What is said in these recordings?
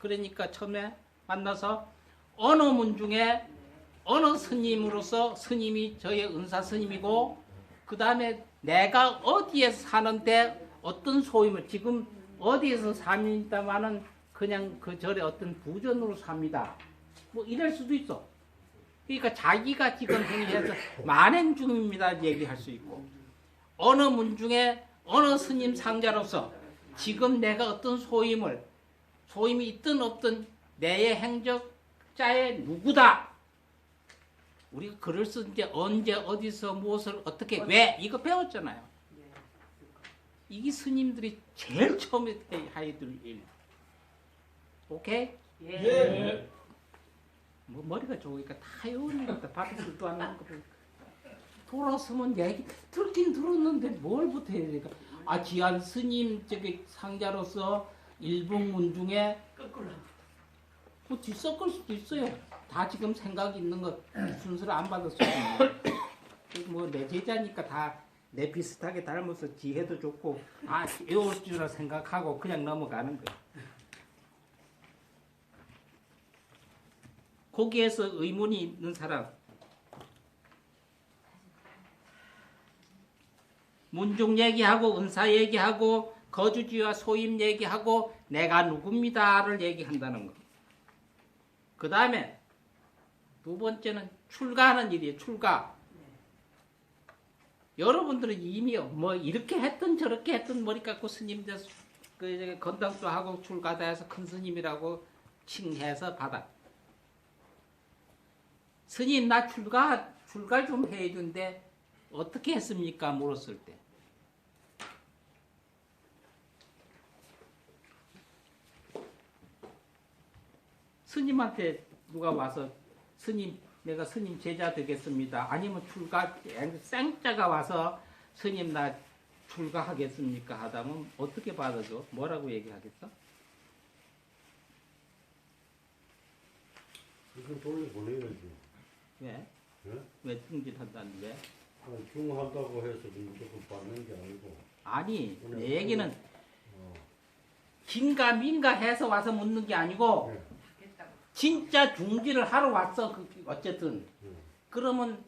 그러니까 처음에 만나서 어느 문중에 어느 스님으로서 스님이 저의 은사 스님이고 그 다음에 내가 어디에 사는데 어떤 소임을 지금 어디에서 삽니다마는 그냥 그 절에 어떤 부전으로 삽니다. 뭐 이럴 수도 있어. 그러니까 자기가 지금 행해서 만행 중입니다 얘기할 수 있고 어느 문중에 어느 스님 상자로서 지금 내가 어떤 소임이 있든 없든 내의 행적자의 누구다. 우리가 글을 쓸 때 언제 어디서 무엇을 어떻게 왜 이거 배웠잖아요. 이게 스님들이 제일 처음에 해야 될 일. 오케이? 예. 뭐 머리가 좋으니까 다 외우는 것다. 밖에 술도 안 나는 거 보니까. 돌아서면 얘기 듣긴 들었는데 뭘부터 해야 되니까. 아 지한 스님 저기 상자로서 일본문 중에 뭐 뒤섞을 수도 있어요. 다 지금 생각이 있는 것 순서를 안 받았어요. 뭐 내 제자니까 다 내 비슷하게 닮아서 지혜도 좋고 외울 줄을 생각하고 그냥 넘어가는 거예요. 거기에서 의문이 있는 사람 문중 얘기하고 은사 얘기하고 거주지와 소임 얘기하고 내가 누굽니다를 얘기한다는 거. 그 다음에 두 번째는 출가하는 일이에요. 출가. 여러분들은 이미 뭐 이렇게 했든 저렇게 했든 머리 깎고 스님 돼서 그 건당도 하고 출가다 해서 큰 스님이라고 칭해서 받아. 스님 나 출가 좀 해준데 어떻게 했습니까? 물었을 때. 스님한테 누가 와서 스님 내가 스님 제자 되겠습니다. 아니면 출가 생자가 와서 스님 나 출가하겠습니까? 하다면 어떻게 받아줘? 뭐라고 얘기하겠어? 이건 돌려보내야지. 왜? 예? 왜 승진한다는데? 중한다고 해서 무조건 받는 게 아니고. 아니 그냥 내 얘기는 어. 긴가 민가 해서 와서 묻는 게 아니고 예. 진짜 중지를 하러 왔어. 어쨌든 예. 그러면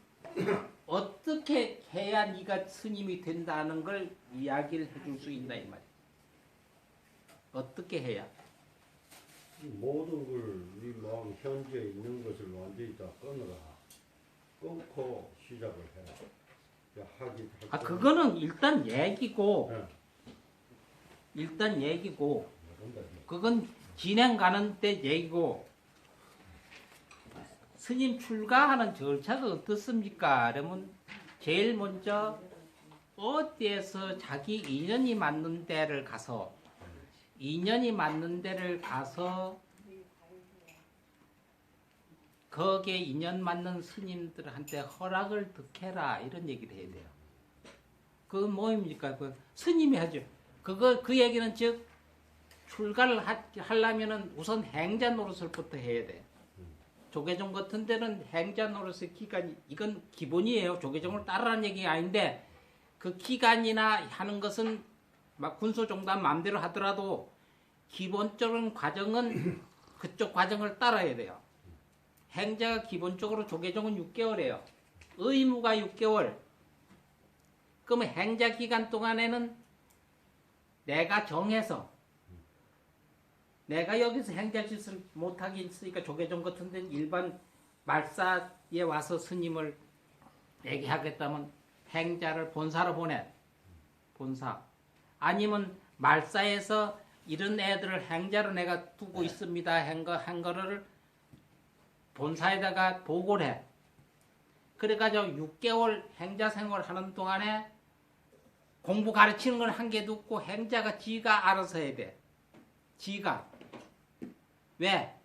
어떻게 해야 네가 스님이 된다는 걸 이야기를 해줄 수 있나 이 말이야. 어떻게 해야? 모든 걸 네 마음 현재 있는 것을 완전히 다 끊어라. 끊고 시작을 해. 하기. 그거는 일단 얘기고 예. 일단 얘기고 모른다. 그건 진행 가는 때 얘기고 스님 출가하는 절차가 어떻습니까? 그러면 제일 먼저 어디에서 자기 인연이 맞는 데를 가서 거기에 인연 맞는 스님들한테 허락을 득해라 이런 얘기를 해야 돼요. 그건 뭐입니까? 그 스님이 하죠. 그 얘기는 즉 출가를 하려면은 우선 행자 노릇을부터 해야 돼. 조계종 같은 데는 행자 노릇의 기간이 이건 기본이에요. 조계종을 따르라는 얘기가 아닌데 그 기간이나 하는 것은 막 군소종단 마음대로 하더라도 기본적인 과정은 그쪽 과정을 따라야 돼요. 행자가 기본적으로 조계종은 6개월이에요. 의무가 6개월. 그러면 행자 기간 동안에는 내가 정해서 내가 여기서 행자짓을 못하게 있으니까 조계종 같은 데는 일반 말사에 와서 스님을 얘기하겠다면 행자를 본사로 보내. 본사. 아니면 말사에서 이런 애들을 행자로 내가 두고 있습니다. 한 거를 본사에다가 보고를 해. 그래가지고 6개월 행자 생활하는 동안에 공부 가르치는 건 한개도 없고 행자가 지가 알아서 해야 돼. 지가. 왜?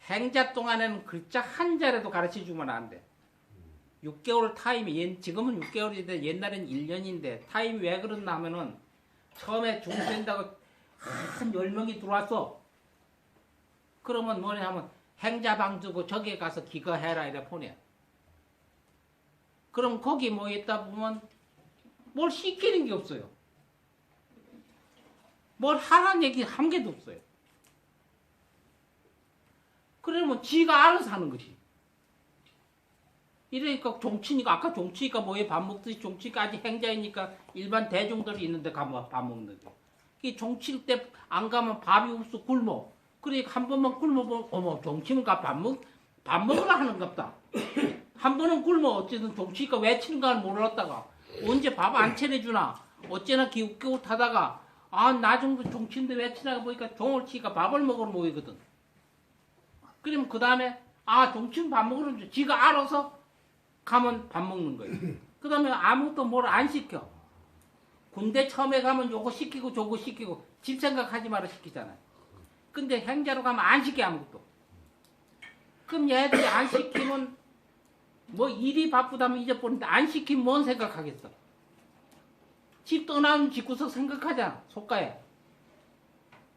행자 동안에는 글자 한 자라도 가르쳐주면 안 돼. 6개월 타임이 지금은 6개월인데 옛날엔 1년인데 타임이 왜 그러나 하면은 처음에 중된다고 한 10명이 들어왔어. 그러면 뭐냐 하면 행자방 주고 저기에 가서 기거해라 이래 보내. 그럼 거기 뭐 있다 보면 뭘 시키는 게 없어요. 뭘 하라는 얘기 한 개도 없어요. 그러면 지가 알아서 하는 거지. 이러니까 종치니까 아까 종치니까 뭐에 밥 먹듯이 종치니까 아직 행자이니까 일반 대중들이 있는데 가면 밥 먹는 거. 이 종칠 때 안 가면 밥이 없어 굶어. 그러니까 한 번만 굶어보면 어머 종치면 밥 먹으라 하는갑다. 한 번은 굶어 어쨌든 종치니까 왜 치는가를 몰랐다가 언제 밥 안 차려주나 어째나 기웃기웃하다가 아 나 정도 종치는데 왜 치나가 보니까 종을 치니까 밥을 먹으러 모이거든. 그러면 그 다음에 아 종치면 밥 먹으러 줘. 지가 알아서 가면 밥 먹는 거예요. 그 다음에 아무것도 뭘 안 시켜. 군대 처음에 가면 요거 시키고 저거 시키고 집 생각하지 마라 시키잖아요. 근데 행자로 가면 안 시켜 아무것도. 그럼 얘들이 안 시키면 뭐 일이 바쁘다면 잊어버리는데 안 시키면 뭔 생각하겠어. 집 떠나면 집구석 생각하잖아. 속가에.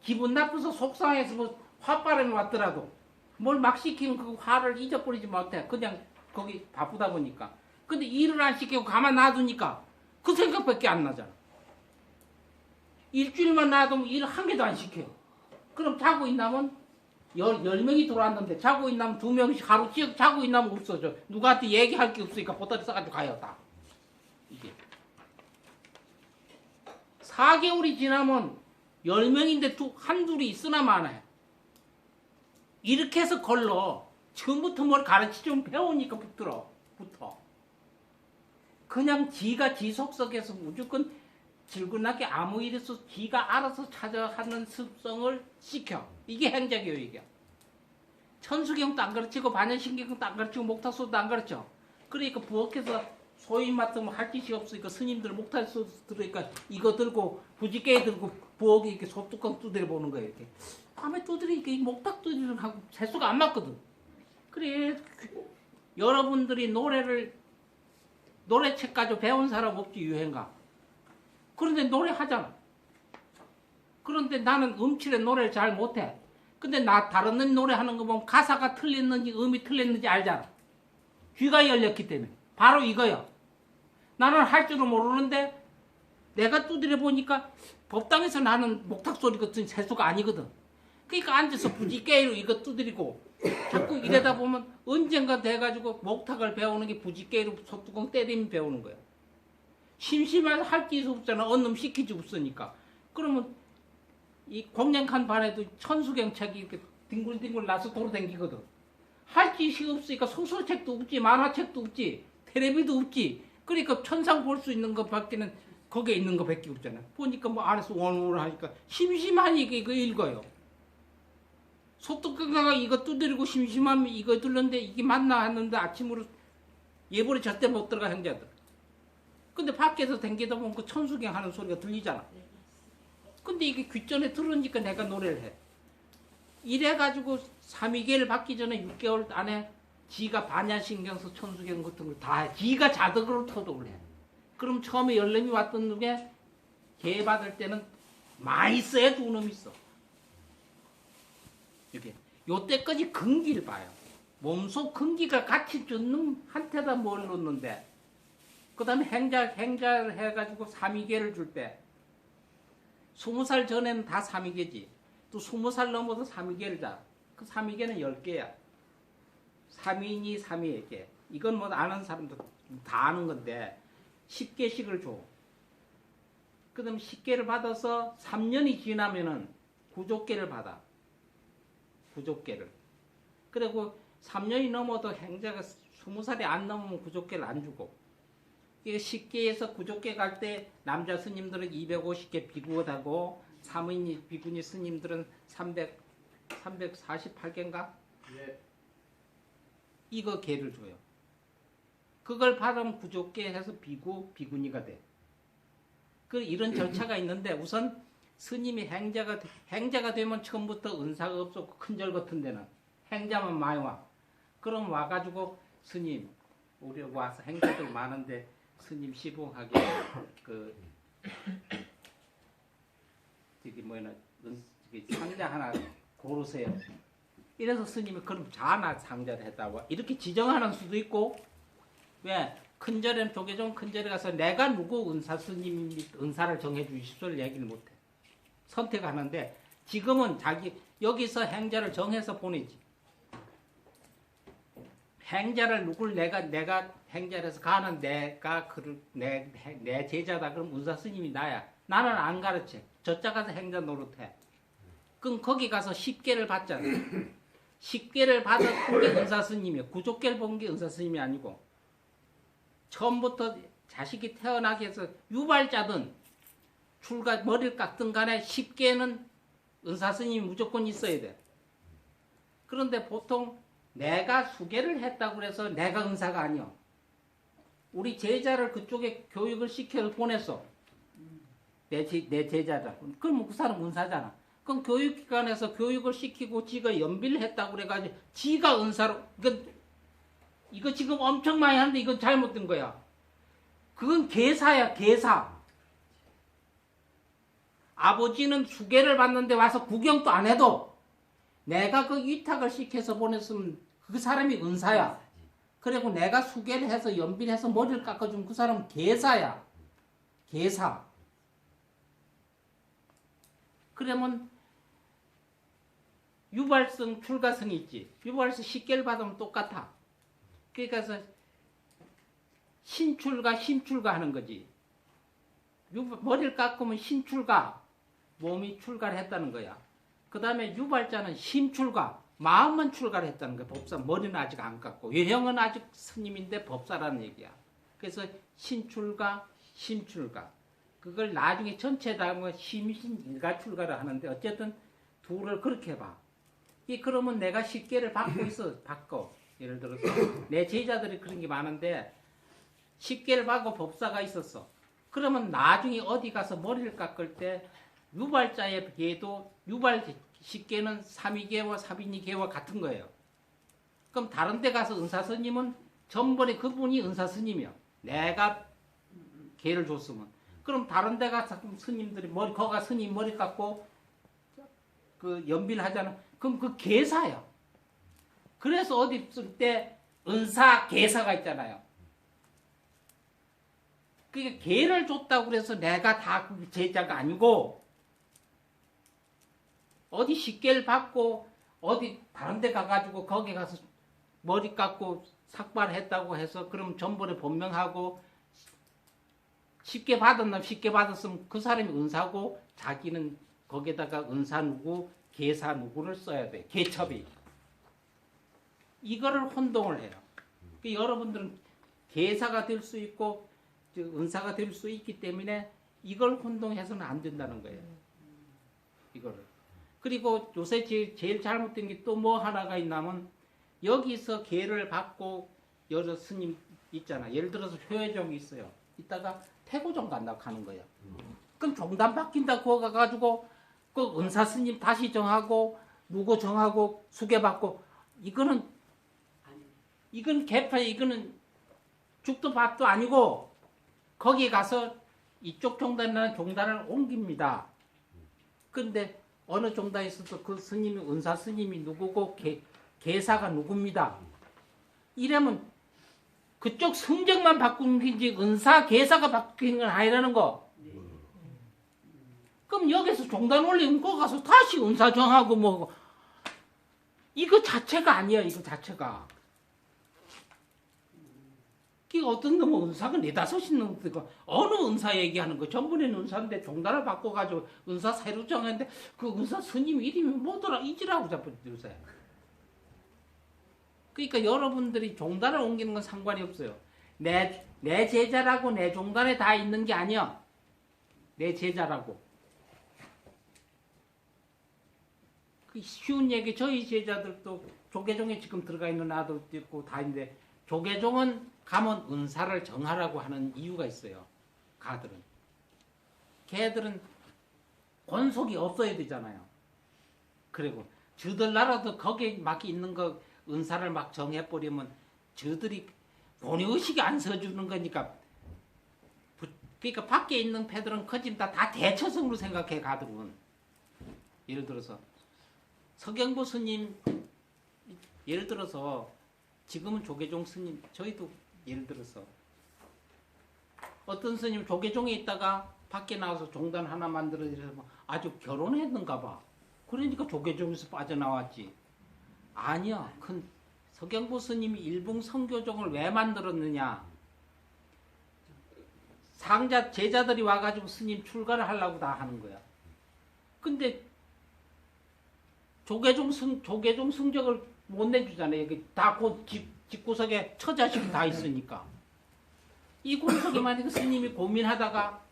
기분 나빠서 속상해서 뭐 화바람이 왔더라도 뭘 막 시키면 그 화를 잊어버리지 못해. 그냥 거기 바쁘다 보니까. 근데 일을 안 시키고 가만 놔두니까 그 생각밖에 안 나잖아. 일주일만 놔두면 일 한 개도 안 시켜요. 그럼 자고 있나면 10명이 들어왔는데 자고 있나면 2명씩 하루 쭉 자고 있나면 없어져. 누구한테 얘기할 게 없으니까 보따리 싸가지고 가요 다. 이게 4개월이 지나면 10명인데 한둘이 있으나 마나요. 이렇게 해서 걸러. 처음부터 뭘 가르치면 배우니까 붙어. 그냥 지가 지 속속에서 무조건 질근하게 아무 일 있어 지가 알아서 찾아가는 습성을 시켜. 이게 행자교육이야. 천수경도 안 가르치고 반야신경도 안 가르치고 목탁소도 안 가르쳐. 그러니까 부엌에서 소인 맡으면 할 짓이 없으니까 스님들 목탁소 들으니까 이거 들고 부지개 들고 부엌에 이렇게 소뚜껑 두드려 보는 거예요. 이렇게. 밤에 두드리니까 이 목탁 두드리는 하고 세수가 안 맞거든. 그래 여러분들이 노래책 가지고 배운 사람 없지 유행가. 그런데 노래하잖아. 그런데 나는 음칠에 노래를 잘 못해. 근데 나 다른 노래하는 거 보면 가사가 틀렸는지 음이 틀렸는지 알잖아. 귀가 열렸기 때문에. 바로 이거야. 나는 할 줄은 모르는데 내가 두드려 보니까 법당에서 나는 목탁 소리 같은 세수가 아니거든. 그러니까 앉아서 부지개로 이거 두드리고 자꾸 이러다 보면 언젠가 돼가지고 목탁을 배우는 게 부지개로 소뚜껑 때리면 배우는 거야. 심심해서 할 게 없잖아. 언놈 시키지 없으니까. 그러면 이 공양한 반에도 천수경 책이 이렇게 뒹굴뒹굴 나서 돌아다니거든. 할 짓이 없으니까 소설책도 없지, 만화책도 없지, 텔레비도 없지. 그러니까 천상 볼 수 있는 것밖에는 거기에 있는 것밖에 없잖아. 보니까 뭐 안에서 원을 하니까 심심하니까 이거 읽어요. 소뚜껑가 이거 두드리고 심심하면 이거 들렀는데 이게 맞나 하는데 아침으로 예보리 절대 못 들어가 행자들. 근데 밖에서 댕기다 보면 그 천수경 하는 소리가 들리잖아. 근데 이게 귓전에 들으니까 내가 노래를 해. 이래가지고 삼위계를 받기 전에 6개월 안에 지가 반야신경서 천수경 같은 걸 다 해. 지가 자덕으로 토독을 해. 그럼 처음에 10놈이 왔던 놈에 개 받을 때는 많이 써야 2놈 있어. 이렇게. 요때까지 근기를 봐요. 몸속 근기가 같이 준 놈한테다 뭘 놓는데 그 다음에 행자를 해가지고 삼위계를 줄 때 20살 전에는 다 삼위계지. 또 20살 넘어서 삼위계를 자. 그 삼위계는 10개야. 삼위니 삼위계. 이건 뭐 아는 사람도 다 아는 건데 10개씩을 줘. 그 다음에 10개를 받아서 3년이 지나면은 구족계를 받아. 구족계를. 그리고 3년이 넘어도 행자가 20살이 안 넘으면 구족계를 안 주고 이게 10개에서 구족계 갈 때 남자 스님들은 250개 비구하고 사무인 비구니 스님들은 348개인가? 예. 이거 개를 줘요. 그걸 받으면 구족계 해서 비구니가 돼. 그 이런 절차가 있는데 우선 스님이 행자가 되면 처음부터 은사가 없었고 큰절 같은 데는 행자만 많이 와. 그럼 와가지고 스님 우리 와서 행자들 많은데 스님 시봉하게 상자 하나 고르세요. 이래서 스님이 그럼 자나 상자를 했다고 이렇게 지정하는 수도 있고 왜 큰절에는 조계종 큰절에 가서 내가 누구 은사 스님이 은사를 정해 주십시오를 얘기를 못해. 선택하는데 지금은 자기 여기서 행자를 정해서 보내지. 행자를 누굴 내가 행자를 해서 가는 내가 내 제자다. 그럼 은사 스님이 나야. 나는 안 가르쳐. 저자 가서 행자 노릇해. 그럼 거기 가서 10개를 받잖아. 10개를 받은 게 은사 스님이야. 구족계를 본 게 은사 스님이 아니고 처음부터 자식이 태어나게 해서 유발자든 머리를 깎든 간에 10개는 은사 스님이 무조건 있어야 돼. 그런데 보통 내가 수계를 했다고 해서 내가 은사가 아니야. 우리 제자를 그쪽에 교육을 시켜서 보냈어. 내 제자다. 그럼 그 사람 은사잖아. 그럼 교육기관에서 교육을 시키고 지가 연비를 했다고 그래가지고 지가 은사로 이거 지금 엄청 많이 하는데 이건 잘못된 거야. 그건 계사야, 계사. 아버지는 수계를 받는데 와서 구경도 안 해도 내가 그 위탁을 시켜서 보냈으면 그 사람이 은사야. 그리고 내가 수계를 해서 연비를 해서 머리를 깎아주면 그 사람은 계사야. 계사. 그러면 유발성, 출가성이 있지. 유발성 10개를 받으면 똑같아. 그러니까 신출가, 심출가 하는 거지. 머리를 깎으면 신출가, 몸이 출가를 했다는 거야. 그 다음에 유발자는 심출가, 마음만 출가를 했다는 거야. 법사, 머리는 아직 안 깎고. 유형은 아직 스님인데 법사라는 얘기야. 그래서 신출가, 심출가. 그걸 나중에 전체 다 하면 심신일가출가를 하는데 어쨌든 둘을 그렇게 봐. 그러면 내가 10개를 받고 있어. 받고. 예를 들어서 내 제자들이 그런 게 많은데 10개를 받고 법사가 있었어. 그러면 나중에 어디 가서 머리를 깎을 때 유발자의 개도 유발 10개는 삼위계와 사빈이계와 같은 거예요. 그럼 다른 데 가서 은사스님은 전번에 그분이 은사스님이야. 내가 개를 줬으면. 그럼 다른 데 가서 스님들이 거가 스님 머리 깎고 그 연비를 하잖아. 그럼 그 계사야. 그래서 어디 쓸 때 은사, 계사가 있잖아요. 그게 개를 줬다고 그래서 내가 다 그 제자가 아니고 어디 10개를 받고 어디 다른 데 가가지고 거기 가서 머리 깎고 삭발했다고 해서 그럼 전번에 본명하고 10개 받았나 10개 받았으면 그 사람이 은사고 자기는 거기에다가 은사 누구 계사 누구를 써야 돼. 계첩이. 이거를 혼동을 해요. 그러니까 여러분들은 계사가 될 수 있고 은사가 될 수 있기 때문에 이걸 혼동해서는 안 된다는 거예요. 이거를. 그리고 요새 제일 잘못된 게 또 뭐 하나가 있냐면 여기서 계를 받고 여러 스님 있잖아. 예를 들어서 효회종이 있어요. 이따가 태고종 간다고 하는 거예요. 그럼 종단 바뀐다고 가가지고 그 은사 스님 다시 정하고 누구 정하고 수계받고 이건 개파 이거는 죽도 밥도 아니고 거기 가서 이쪽 종단이나 종단을 옮깁니다. 근데 어느 종단에 있어도 그 스님이 은사 스님이 누구고 계사가 누굽니다. 이러면 그쪽 성적만 바꾼 건지 은사 계사가 바뀐 건 아니라는 거. 그럼 여기서 종단 올리면 거기 가서 다시 은사 정하고 뭐 이거 자체가 아니야. 이거 자체가. 어떤 놈은 은사가 4-5이 있는 거 어느 은사 얘기하는 거 전번에는 은사인데 종단을 바꿔가지고 은사 새로 정했는데 그 은사 스님 이름이 뭐더라 이지라고 자꾸 요새. 그러니까 여러분들이 종단을 옮기는 건 상관이 없어요. 내 제자라고 내 종단에 다 있는 게 아니야. 내 제자라고. 그 쉬운 얘기 저희 제자들도 조계종에 지금 들어가 있는 아들도 있고 다 있는데 조계종은 가면 은사를 정하라고 하는 이유가 있어요. 가들은. 걔들은 권속이 없어야 되잖아요. 그리고 저들 나라도 거기에 막 있는 거 은사를 막 정해버리면 저들이 본의의식이 안 서주는 거니까 그러니까 밖에 있는 패들은 거진 다 대처성으로 생각해 가들은. 예를 들어서 서경보 스님 예를 들어서 지금은 조계종 스님 저희도 예를 들어서 어떤 스님 조계종에 있다가 밖에 나와서 종단 하나 만들어서 아주 결혼했는가 봐. 그러니까 조계종에서 빠져나왔지. 아니야. 큰 서경보 스님이 일봉 선교종을 왜 만들었느냐? 상자 제자들이 와가지고 스님 출가를 하려고 다 하는 거야. 근데 조계종 승적을 못 내주잖아요. 여기 다 곧 집구석에 처자식 다 있으니까. 이 구석에 만약에 스님이 고민하다가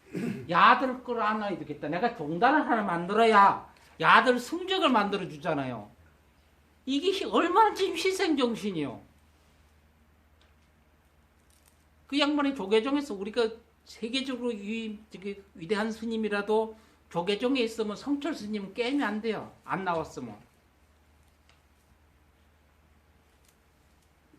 야들 끌어안아야 되겠다. 내가 종단을 하나 만들어야 야들 승적을 만들어 주잖아요. 이게 얼마나 지금 희생정신이요. 그 양반이 조계종에서 우리가 세계적으로 위대한 스님이라도 조계종에 있으면 성철 스님은 게임이 안 돼요. 안 나왔으면.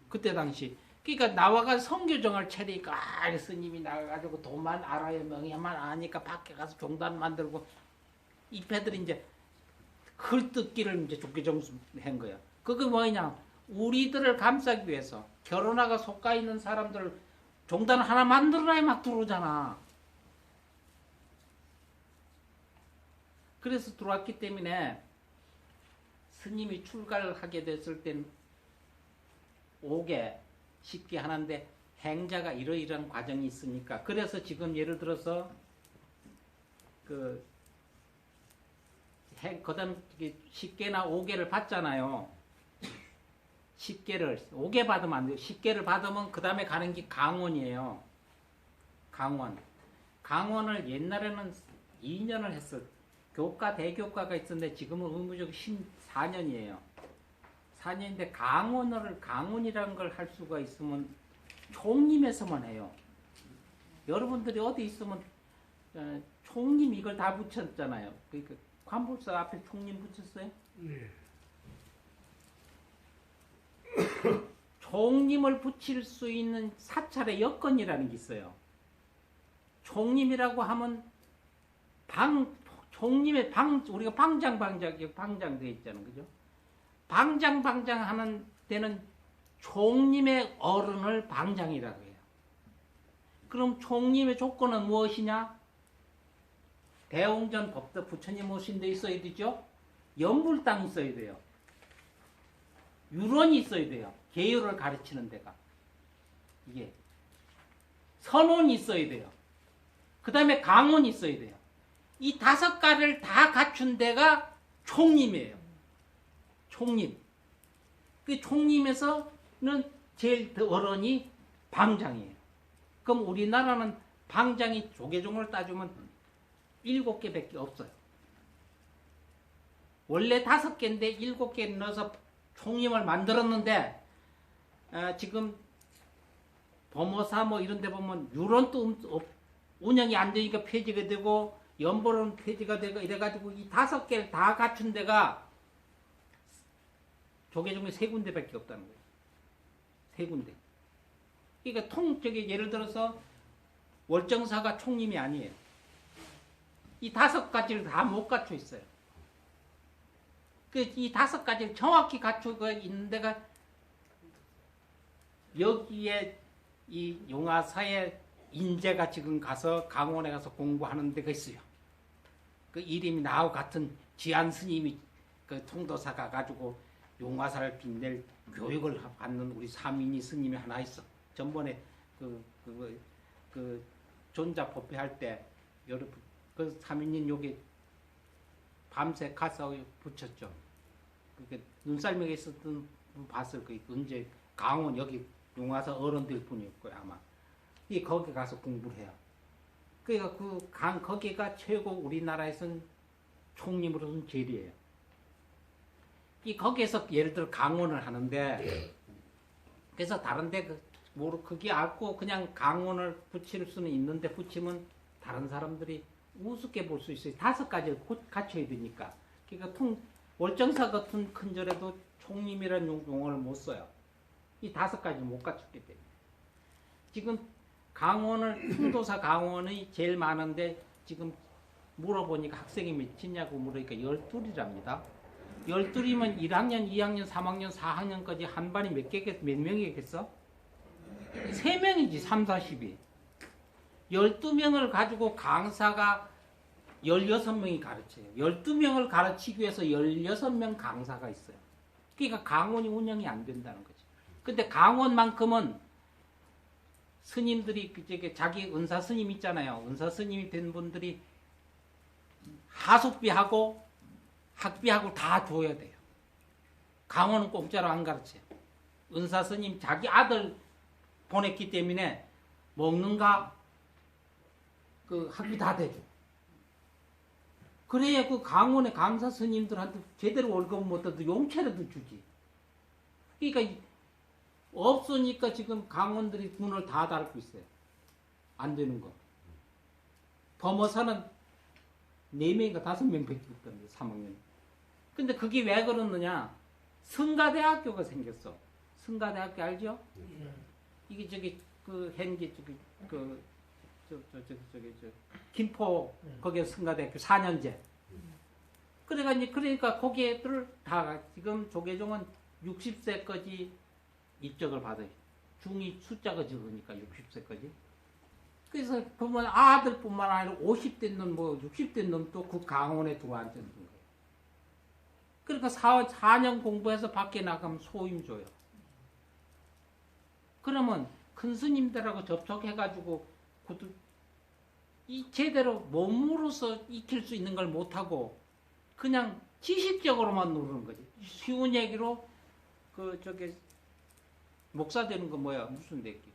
그때 당시. 그러니까 나와가 성교정을 차리니까 스님이 나가가지고 돈만 알아야 명예만 아니까 밖에 가서 종단 만들고 이 패들이 이제 헐뜯기를 이제 조계종 한 거야. 그게 뭐냐? 우리들을 감싸기 위해서 결혼하고 속가 있는 사람들 종단 하나 만들어놔야 막 들어오잖아. 그래서 들어왔기 때문에 스님이 출가를 하게 됐을 땐 오게 쉽게 하는데 행자가 이러이러한 과정이 있으니까 그래서 지금 예를 들어서 그다음 10개나 5개를 받잖아요. 10개를 5개 받으면 안 돼요. 10개를 받으면 그 다음에 가는 게 강원이에요. 강원을 옛날에는 2년을 했어. 교과 대교과가 있었는데 지금은 의무적으로 14년이에요. 4년인데 강원이라는 걸 할 수가 있으면 총림에서만 해요. 여러분들이 어디 있으면 총림 이걸 다 붙였잖아요. 그러니까 관불사 앞에 총림 붙였어요? 네. 총림을 붙일 수 있는 사찰의 여건이라는 게 있어요. 총림이라고 하면 총림의 우리가 방장 되어 있잖아요. 그죠? 방장 하는 데는 총림의 어른을 방장이라고 해요. 그럼 총림의 조건은 무엇이냐? 대웅전 법도 부처님 오신 데 있어야 되죠? 연불당이 있어야 돼요. 유론이 있어야 돼요. 계율을 가르치는 데가. 이게. 선원이 있어야 돼요. 그 다음에 강원이 있어야 돼요. 이 5가지를 다 갖춘 데가 총림이에요. 총림. 그 총림에서는 제일 어른이 방장이에요. 그럼 우리나라는 방장이 조계종을 따지면 7개밖에 없어요. 원래 5개인데 7개 넣어서 총림을 만들었는데 지금 범어사 뭐 이런 데 보면 유론도 운영이 안 되니까 폐지가 되고 연보는 폐지가 되고 이래가지고 이 5개를 다 갖춘 데가 조계종이 3군데밖에 없다는 거예요. 3군데. 그러니까 예를 들어서 월정사가 총림이 아니에요. 이 5가지를 다 못 갖춰 있어요. 이 5가지를 정확히 갖추고 있는 데가 여기에 이 용화사의 인재가 지금 가서 강원에 가서 공부하는 데가 있어요. 그 이름이 나하고 같은 지안 스님이 그 통도사 가가지고 용화사를 빛낼 교육을 받는 우리 사민이 스님이 하나 있어. 전번에 그 존자 법회할 때 여러분 그 사민님 여기 밤새 가서 붙였죠. 그게 눈썰매에 있었던 분 봤을 거예요. 언제 강원 여기 용화사 어른들 뿐이었고요 아마. 이 거기 가서 공부를 해요. 그러니까 거기가 최고 우리나라에서는 총림으로서는 제일이에요. 거기에서 예를 들어 강원을 하는데 그래서 다른데 그게 알고 그냥 강원을 붙일 수는 있는데 붙이면 다른 사람들이 우습게 볼 수 있어요. 5가지를 갖춰야 되니까. 그러니까 월정사 같은 큰 절에도 총림이라는 용어를 못 써요. 이 5가지 못 갖췄기 때문에. 지금 통도사 강원이 제일 많은데 지금 물어보니까 학생이 몇이냐고 물으니까 12이랍니다. 12이면 1학년, 2학년, 3학년, 4학년까지 한 반이 몇 명이겠어? 3명이지, 3, 40이. 12명을 가지고 강사가 16명이 가르쳐요. 12명을 가르치기 위해서 16명 강사가 있어요. 그러니까 강원이 운영이 안 된다는 거죠. 근데 강원만큼은 스님들이 저기 자기 은사 스님 있잖아요. 은사 스님이 된 분들이 하숙비하고 학비하고 다 줘야 돼요. 강원은 공짜로 안 가르쳐요. 은사 스님 자기 아들 보냈기 때문에 먹는가 그 학비 다 대줘. 그래야 그 강원의 강사 스님들한테 제대로 월급 못 얻어도 용체라도 주지. 그러니까 없으니까 지금 강원들이 문을 다 닫고 있어요. 안 되는 거. 범어사는 4명인가 5명밖에 없던데 3학년. 근데 그게 왜 그러느냐? 성가대학교가 생겼어. 성가대학교 알죠? 이게 저기 그 현기 저기 김포 거기에 성가대학교 4년제. 그러니까 거기에들 다 지금 조계종은 60세까지 입적을 받아요. 중이 숫자가 적으니까 60세까지. 그래서 보면 아들뿐만 아니라 50대 놈, 뭐 60대 놈도 그 강원에 들어앉는 거예요. 그러니까 4년 공부해서 밖에 나가면 소임 줘요. 그러면 큰 스님들하고 접촉해가지고 이 제대로 몸으로서 익힐 수 있는 걸 못하고 그냥 지식적으로만 누르는 거지. 쉬운 얘기로 그 저기 목사 되는 거 뭐야? 무슨 대기?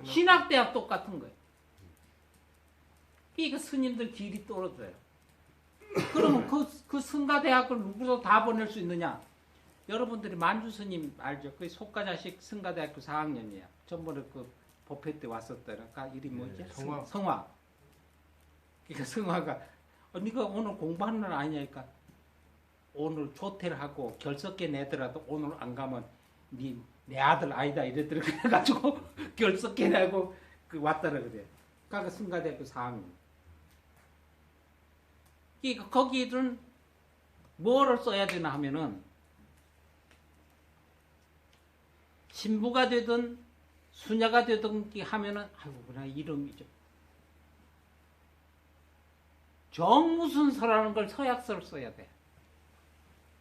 신학대학 똑같은 거예요. 그러니까 스님들 길이 떨어져요. 그러면 그 성가대학을 누구도 다 보낼 수 있느냐? 여러분들이 만주 스님 알죠? 그 속가자식 성가대학교 4학년이에요. 전번에 그 법회 때 왔었더라니까 이름이 뭐지? 성화. 성화. 그러니까 성화가 네가 오늘 공부하는 날 아니냐니까 오늘 조퇴를 하고 결석계 내더라도 오늘 안 가면 내 아들 아니다 이랬더니 그래가지고 결석계 내고 그 왔더라 그래. 그러니까 성가대학교 4학년. 그러니까 거기들은 뭐를 써야 되나 하면은 신부가 되든 수녀가 되든 하면은 아이고 그냥 이름이죠. 정무순서라는 걸 서약서를 써야 돼.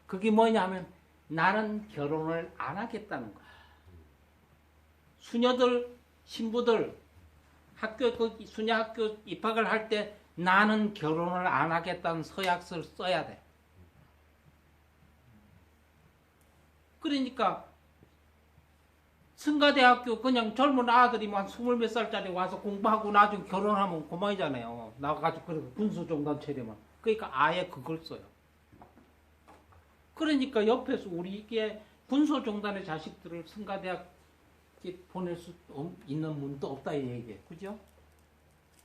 그게 뭐냐면 나는 결혼을 안 하겠다는 거야. 수녀들, 신부들 학교 그 수녀 학교 입학을 할 때 나는 결혼을 안 하겠다는 서약서를 써야 돼. 그러니까 성가대학교 그냥 젊은 아들이 한 20몇 살짜리 와서 공부하고 나중에 결혼하면 그만이잖아요. 나가가지고 그렇게 군수종단 체리만. 그러니까 아예 그걸 써요. 그러니까 옆에서 우리 이게 군소종단의 자식들을 성가대학 보낼 수 있는 문도 없다 이 얘기예요. 그죠?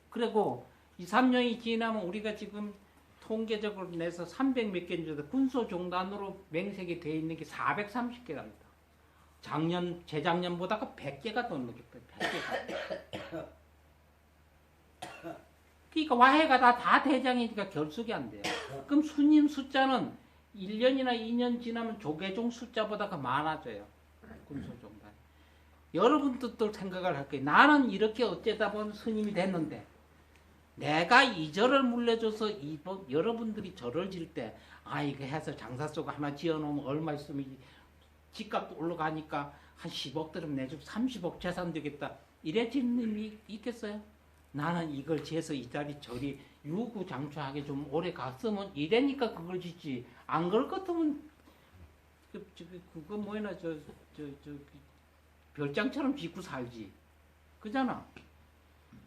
그리고 2, 3년이 지나면 우리가 지금 통계적으로 내서 300몇 개인데 군소종단으로 명색이 되어 있는 게 430개랍니다. 재작년보다가 100개가 더 넘겠다. 100개가. 그러니까 와해가 다 대장이니까 결속이 안 돼요. 그럼 수님 숫자는 1년이나 2년 지나면 조계종 숫자보다가 많아져요. 군소종단. 여러분들도 생각을 할 거예요. 나는 이렇게 어쩌다 보면 스님이 됐는데 내가 이 절을 물려줘서 여러분들이 절을 질 때 이거 해서 장사 속 하나 지어놓으면 얼마 있으면 집값도 올라가니까 한 10억 들으면 내주고 30억 재산 되겠다. 이래지는 님이 있겠어요? 나는 이걸 지어서 이 자리 절이 유구장추하게 좀 오래 갔으면 이래니까 그걸 짓지. 안 그럴 것 같으면 그거 뭐냐 별장처럼 짓고 살지. 그잖아.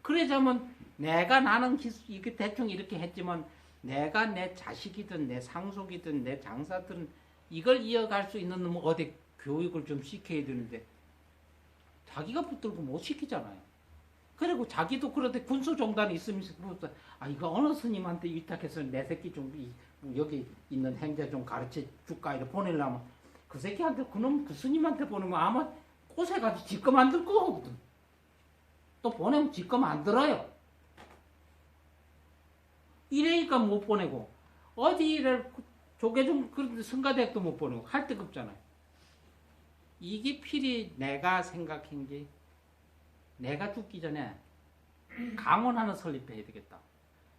그러자면 나는 이게 대충 이렇게 했지만 내가 내 자식이든 내 상속이든 내 장사든 이걸 이어갈 수 있는 놈은 어디 교육을 좀 시켜야 되는데 자기가 붙들고 못 시키잖아요. 그리고 자기도 그런데 군소종단이 있으면서 이거 어느 스님한테 위탁해서 내 새끼 좀 여기 있는 행자 좀 가르쳐 줄까 이렇게 보내려면 그 새끼한테 그놈 그 스님한테 보내면 아마 꼬세가지고 지꺼 만들 거거든. 또 보내면 지꺼 만들어요. 이래니까 못 보내고 어디를 조계종 그런데 성가대학도 못 보내고 할 데가 없잖아요. 이게 필히 내가 생각한 게 내가 죽기 전에 강원 하나 설립해야 되겠다.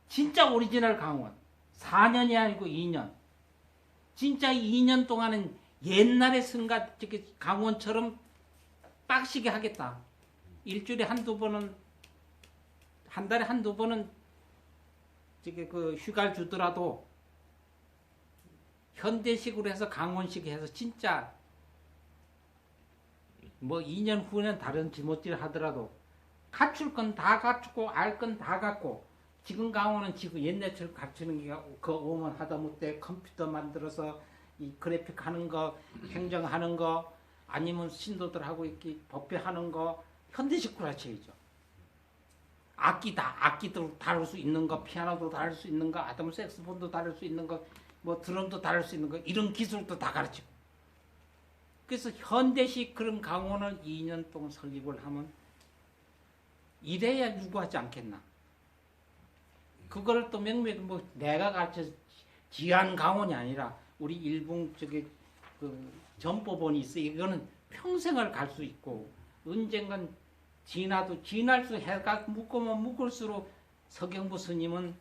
진짜 오리지널 강원. 4년이 아니고 2년. 진짜 2년 동안은 옛날에 승가 저기 강원처럼 빡시게 하겠다. 일주일에 한두 번은 한 달에 한두 번은 저기 그 휴가를 주더라도 현대식으로 해서 강원식 해서 진짜 뭐 2년 후에는 다른 지못질 하더라도 갖출 건 다 갖추고 알 건 다 갖고 지금 강원은 지금 옛날처럼 갖추는 게 그 오면 하다못해 컴퓨터 만들어서 이 그래픽 하는 거 행정하는 거 아니면 신도들하고 이렇게 법회하는 거 현대식으로 하셔야죠. 악기도 다룰 수 있는 거, 피아노도 다룰 수 있는 거, 아담 색스폰도 다룰 수 있는 거, 뭐 드럼도 다룰 수 있는 거 이런 기술도 다 가르치고. 그래서 현대식 그런 강원을 2년 동안 설립을 하면 이래야 유구하지 않겠나. 그거를 또 명맥 뭐 내가 가르쳐 지한 강원이 아니라 우리 일본 저기 그 전법원이 있어. 이거는 평생을 갈 수 있고 언젠간 지날 수 해가 묶으면 묶을수록 서경부 스님은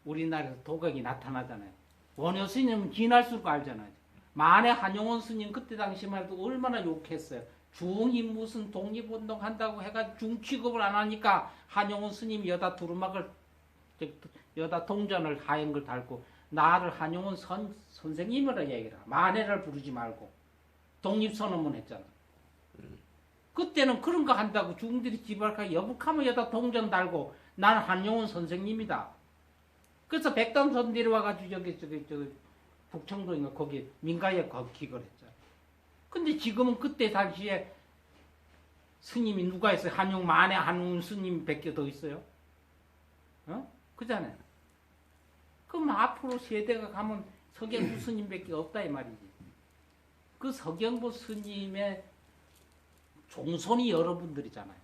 우리나라에서 도각이 나타나잖아요. 원효 스님은 지날수록 알잖아요. 만에 한용원 스님 그때 당시만 해도 얼마나 욕했어요. 중이 무슨 독립운동 한다고 해가 중 취급을 안 하니까 한용원 스님 여다 두루마기를 여다 동전을 하얀 걸 달고 나를 한용원 선생님이라 얘기를 하. 만해를 부르지 말고 독립선언문 했잖아. 그때는 그런 거 한다고 중들이 지발카 여북하면 여다 동전 달고 나는 한용원 선생님이다. 그래서 백담선 내려와가지고 저기 북청도인가 거기 민가에 기거를 했잖아. 근데 지금은 그때 당시에 스님이 누가 있어요? 한용 만에 한용 스님 밖에 더 있어요? 그잖아요. 그럼 앞으로 세대가 가면 서경부 스님밖에 없다 이 말이지. 그 서경부 스님의 종손이 여러분들이잖아요.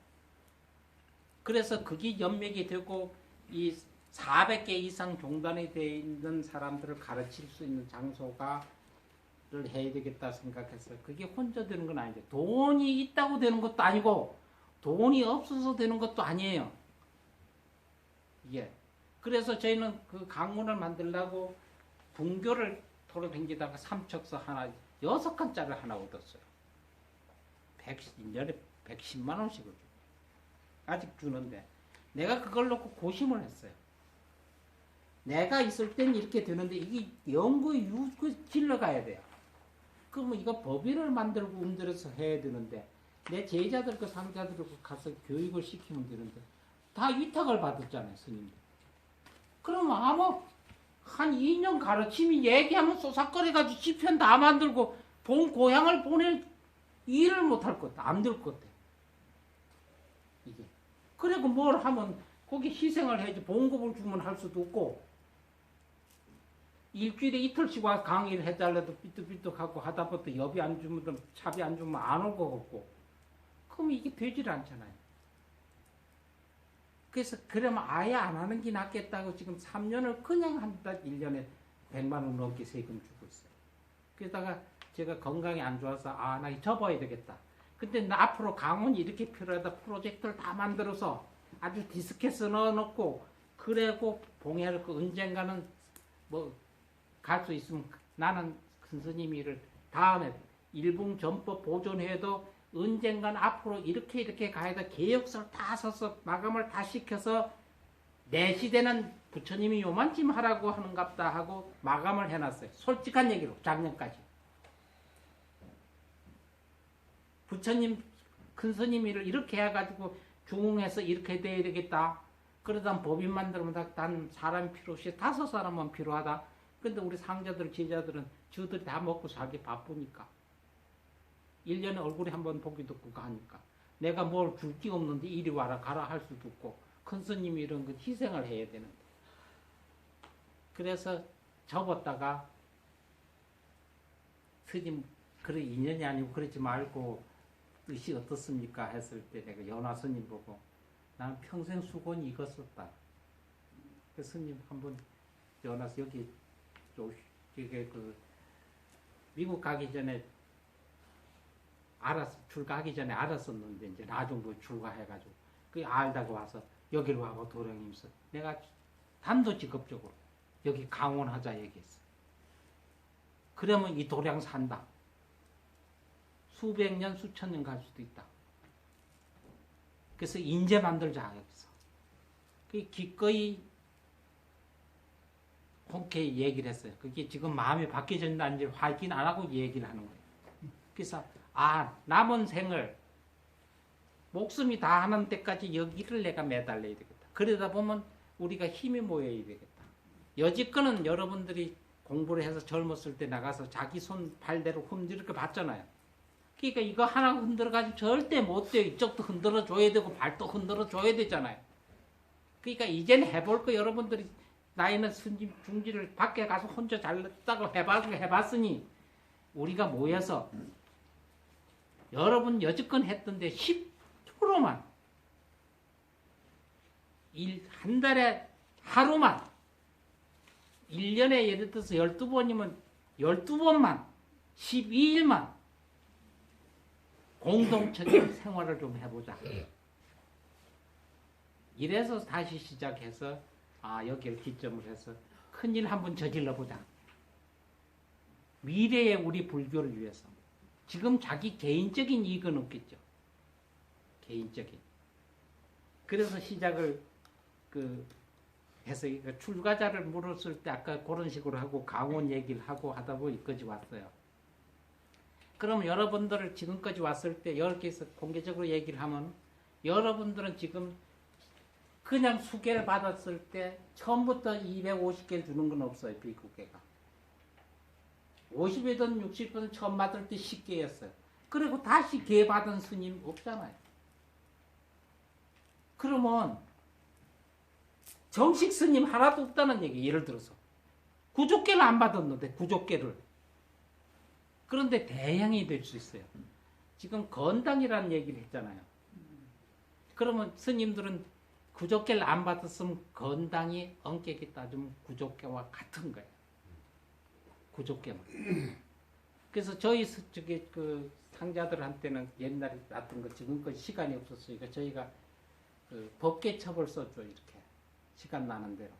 그래서 그게 연맥이 되고 이 400개 이상 종단이 되어 있는 사람들을 가르칠 수 있는 장소가 를 해야 되겠다 생각했어요. 그게 혼자 되는 건 아닌데 돈이 있다고 되는 것도 아니고 돈이 없어서 되는 것도 아니에요. 이게 그래서 저희는 그 강문을 만들려고 분교를 돌아다니다가 삼척서 하나 6칸짜리 하나 얻었어요. 1년에 110만 원씩을 주고 아직 주는데 내가 그걸 놓고 고심을 했어요. 내가 있을 땐 이렇게 되는데 이게 연구에 질러가야 돼요. 그러면 이거 법인을 만들고 움들여서 해야 되는데 내 제자들 그 상자들 가서 교육을 시키면 되는데 다 위탁을 받았잖아요, 스님들. 그러면 아마 한 2년 가르침이 얘기하면 쏘삭거려가지고 지편 다 만들고 본 고향을 보낼 일을 못할 것 같아. 안 될 것 같아. 이게. 그리고 뭘 하면 거기 희생을 해야지 봉급을 주면 할 수도 없고 일주일에 이틀씩 와서 강의를 해달라도 삐뚤삐뚤하고 하다 보다 여비 안 주면 차비 안 주면 안 올 것 같고 그럼 이게 되질 않잖아요. 그래서 그러면 아예 안 하는 게 낫겠다고 지금 3년을 그냥 한다. 1년에 100만 원 넘게 세금 주고 있어요. 그러다가 제가 건강이 안 좋아서 나 접어야 되겠다. 근데 나 앞으로 강원이 이렇게 필요하다 프로젝트를 다 만들어서 아주 디스켓 넣어놓고 그래고 봉해를 그 언젠가는 뭐 갈 수 있으면 나는 큰 스님이 를 다음에 일본 전법 보존회도 언젠간 앞으로 이렇게 가야 돼. 계획서를 다 써서 마감을 다 시켜서 내 시대는 부처님이 요만큼 하라고 하는갑다 하고 마감을 해놨어요. 솔직한 얘기로 작년까지. 부처님 큰 스님이 이렇게 해가지고 중흥해서 이렇게 돼야 되겠다. 그러다 법인 만들면 단 사람이 필요 없이 5사람만 필요하다. 근데 우리 상자들, 제자들은 저들이 다 먹고 살기 바쁘니까. 1년에 얼굴에 한번 보기도 없고 하니까. 내가 뭘 줄 게 없는데 이리 와라 가라 할 수도 없고 큰 스님이 이런 거 희생을 해야 되는데. 그래서 접었다가 스님 그래 인연이 아니고 그러지 말고 뜻이 어떻습니까? 했을 때 내가 연화 스님 보고 나는 평생 수건이 이것었다. 그 스님 한번 연화서 여기 이게 그 미국 가기 전에 출가하기 전에 알았었는데 이제 나중에 출가해가지고 그 알다가 와서 여기로 와봐 도령님서 내가 단도직업적으로 여기 강원하자 얘기했어. 그러면 이 도량 산다. 수백 년, 수천 년 갈 수도 있다. 그래서 인재 만들자 여기서. 그 기꺼이 흔쾌히 얘기를 했어요. 그게 지금 마음이 바뀌어졌는지 확인 안 하고 얘기를 하는 거예요. 그래서 남은 생을 목숨이 다 하는 때까지 여기를 내가 매달려야 되겠다. 그러다 보면 우리가 힘이 모여야 되겠다. 여지껏은 여러분들이 공부를 해서 젊었을 때 나가서 자기 손 발대로 흔들게 봤잖아요. 그러니까 이거 하나 흔들어가지고 절대 못 돼요. 이쪽도 흔들어 줘야 되고 발도 흔들어 줘야 되잖아요. 그러니까 이제는 해볼 거 여러분들이 나이는 순지 중지를 밖에 가서 혼자 잘났다고 해봤으니 우리가 모여서 여러분 여지껏 했던데 10%만 한 달에 하루만 1년에 예를 들어서 12번이면 12번만 12일만 공동체적 생활을 좀 해보자. 이래서 다시 시작해서 여기를 기점을 해서 큰일 한번 저질러보자. 미래의 우리 불교를 위해서. 지금 자기 개인적인 이익은 없겠죠. 개인적인. 그래서 시작을 해서 출가자를 물었을 때 아까 그런 식으로 하고 강원 얘기를 하고 하다 보니 여기까지 왔어요. 그럼 여러분들을 지금까지 왔을 때 이렇게 해서 공개적으로 얘기를 하면 여러분들은 지금 그냥 수계를 받았을 때 처음부터 250개를 주는 건 없어요. 비국계가. 50이든 60이든 처음 받을 때 10개였어요. 그리고 다시 개 받은 스님 없잖아요. 그러면 정식 스님 하나도 없다는 얘기. 예를 들어서 구족계를 안 받았는데 구족계를. 그런데 대형이 될 수 있어요. 지금 건당이라는 얘기를 했잖아요. 그러면 스님들은 구족계를 안 받았으면 건당이 엄격히 따지면 구족계와 같은 거예요. 구족계만. 그래서 저희 상자들한테는 옛날에 났던 거 지금까지 시간이 없었으니까 저희가 법계첩을 썼죠. 이렇게 시간 나는 대로.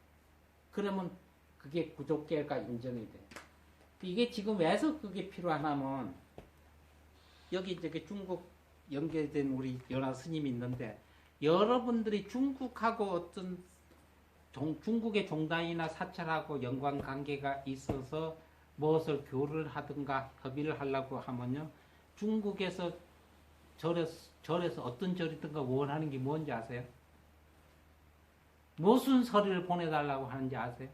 그러면 그게 구족계가 인정이 돼요. 이게 지금 왜서 그게 필요하냐면 여기 중국 연계된 우리 연화 스님이 있는데 여러분들이 중국하고 어떤 중국의 종단이나 사찰하고 연관관계가 있어서 무엇을 교류를 하든가 협의를 하려고 하면요. 중국에서 절에서 어떤 절이든가 원하는 게 뭔지 아세요? 무슨 서류를 보내달라고 하는지 아세요?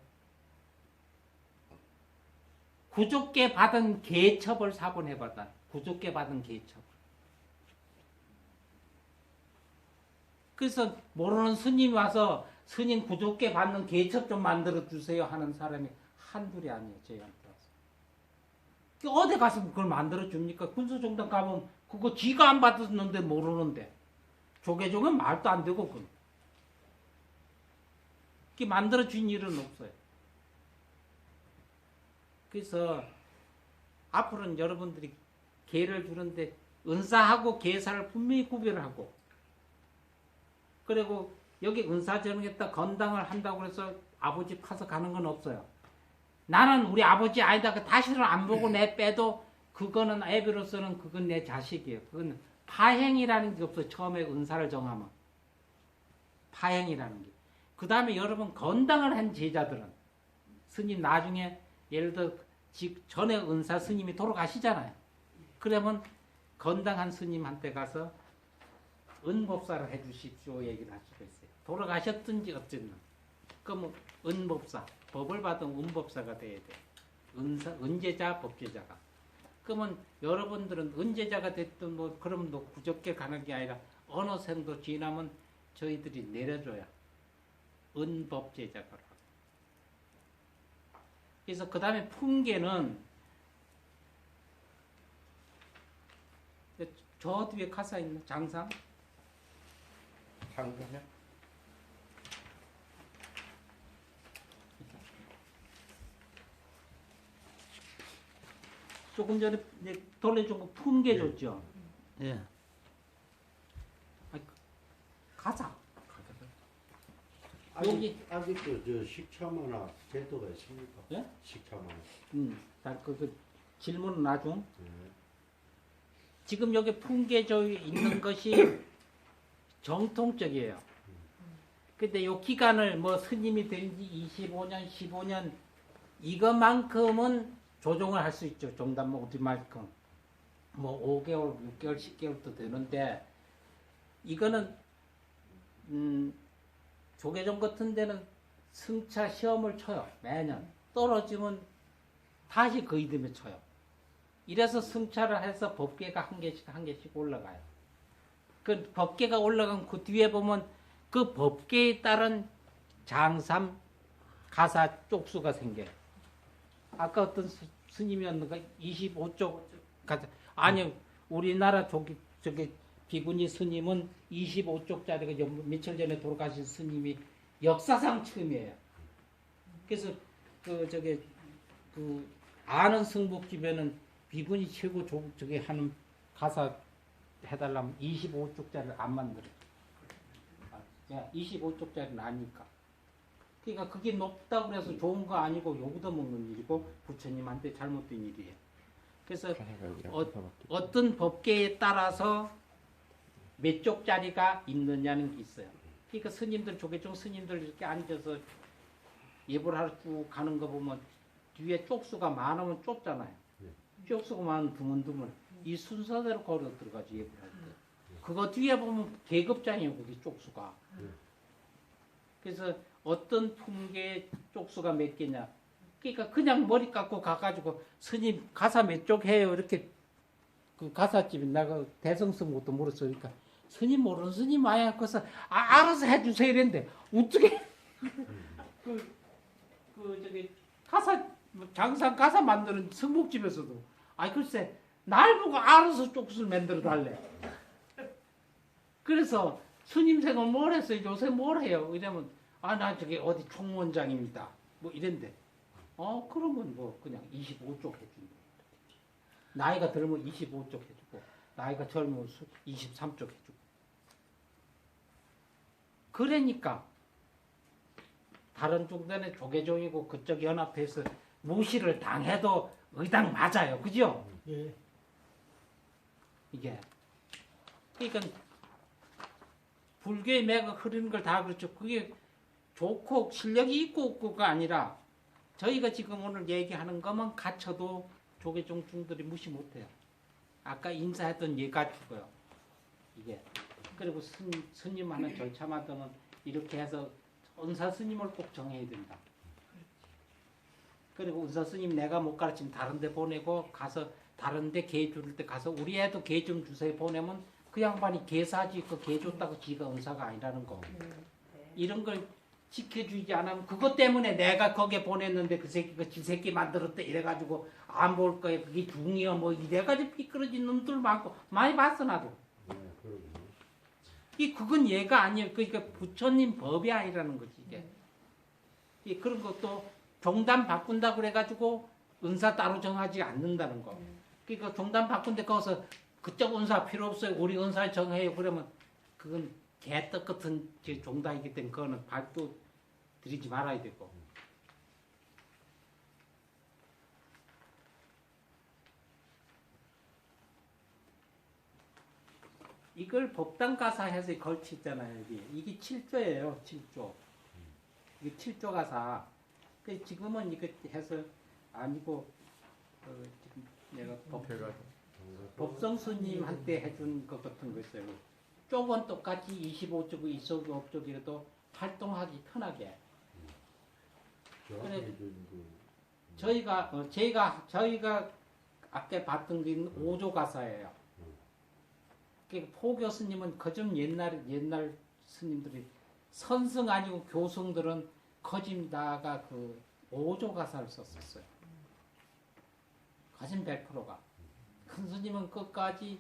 구족계 받은 개첩을 사본해봤다. 구족계 받은 개첩을. 그래서 모르는 스님이 와서 스님 구족계 받는 개첩 좀 만들어 주세요 하는 사람이 한둘이 아니에요. 저희한테 와서. 어디 가서 그걸 만들어 줍니까? 군수종단 가면 그거 지가 안 받았는데 모르는데. 조계종은 말도 안 되고 그건. 그게 만들어 준 일은 없어요. 그래서 앞으로는 여러분들이 계를 주는데 은사하고 계사를 분명히 구별을 하고 그리고 여기 은사 정했다 건당을 한다고 해서 아버지 파서 가는 건 없어요. 나는 우리 아버지 아니다. 다시는 안 보고 내 빼도 그거는 애비로서는 그건 내 자식이에요. 그건 파행이라는 게 없어요. 처음에 은사를 정하면. 파행이라는 게. 그 다음에 여러분 건당을 한 제자들은 스님 나중에 예를 들어 전에 은사 스님이 돌아가시잖아요. 그러면 건당한 스님한테 가서 은법사를 해주십시오 얘기를 할 수가 있어요. 돌아가셨든지 어쨌든. 그러면 은법사, 법을 받은 은법사가 돼야 돼요. 은제자, 법제자가. 그러면 여러분들은 은제자가 됐든 그러면 구적게 가는 게 아니라 어느 생도 지나면 저희들이 내려줘야 은법제자가. 그래서 그 다음에 품계는 저 뒤에 가사 있는 장상 상상해? 조금 전에 돌려준 거 품계 줬죠. 예. 가자. 아직도 저 식차마나 제도가 있습니까? 예? 식차마나. 그 질문은 나중. 예. 지금 여기 풍계조에 있는 것이 정통적이에요. 근데 요 기간을 뭐 스님이 된 지 25년, 15년 이것만큼은 조정을 할 수 있죠. 종단 뭐 어디만큼. 뭐 5개월, 6개월, 10개월도 되는데 이거는 조계종 같은 데는 승차 시험을 쳐요. 매년. 떨어지면 다시 그 이듬해 쳐요. 이래서 승차를 해서 법계가 한 개씩 올라가요. 그 법계가 올라간 그 뒤에 보면 그 법계에 따른 장삼 가사 쪽수가 생겨요. 아까 어떤 스님이었는가 25쪽 가사. 아니요, 우리나라 저기 비구니 스님은 25쪽짜리가 며칠 전에 돌아가신 스님이 역사상 처음이에요. 그래서 그 아는 성북집에는 비구니 최고 저기 하는 가사 해달라면 25쪽짜리를 안 만들어. 25쪽짜리는 아니까. 그러니까 그게 높다고 해서 좋은 거 아니고 욕도 먹는 일이고 부처님한테 잘못된 일이에요. 그래서 어떤 법계에 따라서 몇 쪽짜리가 있느냐는 게 있어요. 그러니까 스님들, 조계종 스님들 이렇게 앉아서 예불 하러 쭉 가는 거 보면 뒤에 쪽수가 많으면 좁잖아요. 쪽수가 많으면 드문드문. 이 순서대로 걸어 들어가지, 예불할 때. 그거 뒤에 보면 계급장이에요, 그게 쪽수가. 그래서 어떤 풍계의 쪽수가 몇 개냐. 그러니까 그냥 머리 깎고 가가지고 스님 가사 몇 쪽 해요. 이렇게 그 가사집에 나가 대성성 것도 물었어. 그러니까 스님 모르는 스님 아야. 그래서 알아서 해주세요. 이랬는데 어떻게 저기 가사 장상 가사 만드는 성목집에서도 글쎄 날 보고 알아서 쪽수를 만들어 달래. 그래서 스님 생은 뭘 했어요? 요새 뭘 해요? 이러면 나 저기 어디 총무원장입니다. 뭐 이랬는데 그러면 뭐 그냥 25쪽 해주는 거예요. 나이가 들면 25쪽 해주고 나이가 젊으면 23쪽 해주고. 그러니까 다른 중단에 조계종이고 그쪽 연합해서 무시를 당해도 의당 맞아요. 그죠? 예. 이게 그러니까 불교의 매가 흐르는 걸 다 그렇죠. 그게 좋고 실력이 있고 없고가 아니라 저희가 지금 오늘 얘기하는 것만 갖춰도 조계종 중들이 무시 못해요. 아까 인사했던 예 갖추고요. 이게 그리고 스님 하는 절차마다는 이렇게 해서 은사 스님을 꼭 정해야 된다. 그리고 은사 스님 내가 못 가르치면 다른 데 보내고 가서 다른 데 개 줄 때 가서 우리 애도 개 좀 주세요 보내면 그 양반이 개사지 그 개 줬다고 지가 은사가 아니라는 거. 이런 걸 지켜주지 않으면 그것 때문에 내가 거기에 보냈는데 그 새끼가 지 새끼 만들었다 이래가지고 안 볼 거야. 그게 중이야 뭐 이래가지고 삐끄러진 놈들 많고 많이 봤어 나도. 그건 얘가 아니에요. 그러니까 부처님 법이 아니라는 거지 이게. 그런 것도 종단 바꾼다 그래가지고 은사 따로 정하지 않는다는 거. 그러니까 종단 바꾼데 거기서 그쪽 은사 필요 없어요. 우리 은사 정해요. 그러면 그건 개떡 같은 종단이기 때문에 그거는 발도 들이지 말아야 되고. 이걸 법당 가사 해서 걸치잖아요. 이게 7조예요. 7조. 이게 7조 가사. 지금은 이거 해서 아니고 지금 내가 법성 스님한테 해준 것 같은 거 있어요. 쪽은 똑같이 25쪽, 이쪽, 옆쪽이라도 활동하기 편하게. 그래, 저희가 아까 봤던 게 5조 가사예요. 포교 스님은 그좀 옛날 스님들이 선승 아니고 교승들은 거짐다가 그 5조 가사를 썼었어요. 거진 100%가. 큰 스님은 끝까지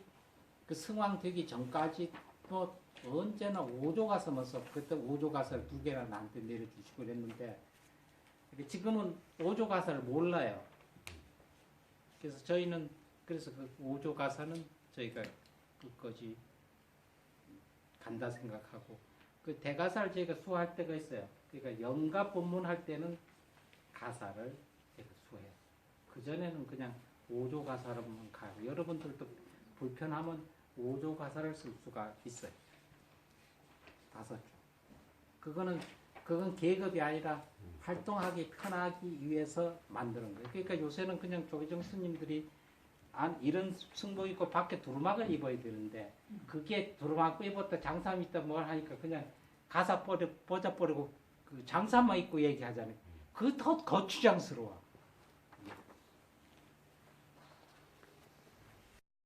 그 승왕 되기 전까지 또 언제나 5조 가사만 써. 그때 5조 가사를 2개나 나한테 내려주시고 그랬는데 지금은 5조 가사를 몰라요. 그래서 저희는 그래서 그 5조 가사는 저희가 끝까지 간다 생각하고 그 대가사를 저희가 수할 때가 있어요. 그러니까 영가 본문 할 때는 가사를 제가 수해요. 그 전에는 그냥 5조 가사로만 가고 여러분들도 불편하면 5조 가사를 쓸 수가 있어요. 5조. 그건 계급이 아니라 활동하기 편하기 위해서 만드는 거예요. 그러니까 요새는 그냥 조계종 스님들이 이런 승복 입고 밖에 두루마기를 입어야 되는데 그게 두루마기 입었다 장삼 있다 뭘 하니까 그냥 가사 버자 버리고 그 장삼만 입고 얘기하잖아요. 그게 더 거추장스러워.